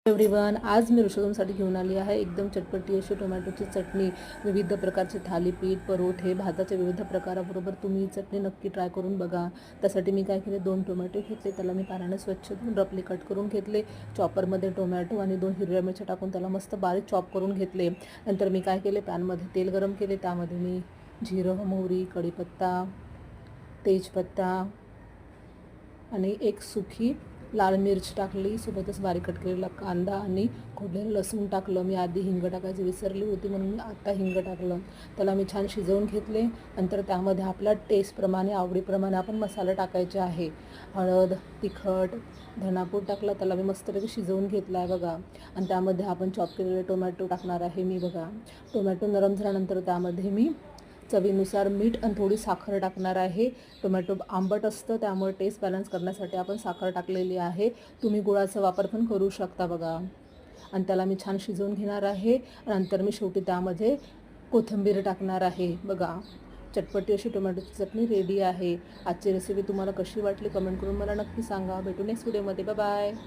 Everyone, आज मी ऋषभसाठी घेऊन आली आहे एकदम चटपटी अशी टोमॅटोची चटणी. विविध प्रकारचे थालीपीठ, परोठे, भाताच्या विविध प्रकाराबरोबर तुम्ही चटणी नक्की ट्राय करून बघा. त्यासाठी मी काय केले, 2 टोमॅटो घेतले, त्याला मी पाण्याने स्वच्छ धुवून रफली कट करून घेतले. चॉपरमध्ये टोमॅटो आणि 2 हिरव्या मिरच्या टाकून त्याला मस्त बारीक चॉप करून घेतले. नंतर मी काय केले, पॅनमध्ये तेल गरम केले, त्यामध्ये मी जिरं, मोहरी, कढीपत्ता, तेजपत्ता आणि एक सुकी लाल मिर्च टाकली. सोबतच बारीक कट केलेला कांदा आणि खोडलेलं लसूण टाकलं. मी आधी हिंग टाकायची विसरली होती म्हणून मी आता हिंग टाकलं. त्याला मी छान शिजवून घेतले. नंतर त्यामध्ये आपल्या टेस्टप्रमाणे, आवडीप्रमाणे आपण मसाले टाकायचे आहे. हळद, तिखट, धनापूड टाकला. त्याला मी मस्तपैकी शिजवून घेतला आहे बघा. आणि त्यामध्ये आपण चॉप केलेले टोमॅटो टाकणार आहे मी बघा. टोमॅटो नरम झाल्यानंतर त्यामध्ये मी चवीनुसार मीठ आणि थोडी साखर टाकणार आहे. टोमॅटो आंबट असतं, त्यामुळे टेस्ट बॅलन्स करण्यासाठी आपण साखर टाकलेली आहे. तुम्ही गुळाचा वापर पण करू शकता बघा. आणि त्याला मी छान शिजवून घेणार आहे. नंतर मी शेवटी त्यामध्ये कोथिंबीर टाकणार आहे बघा. चटपटी अशी टोमॅटोची चटणी रेडी आहे. आजची रेसिपी तुम्हाला कशी वाटली कमेंट करून मला नक्की सांगा. भेटू नेक्स्ट व्हिडिओमध्ये. Bye bye.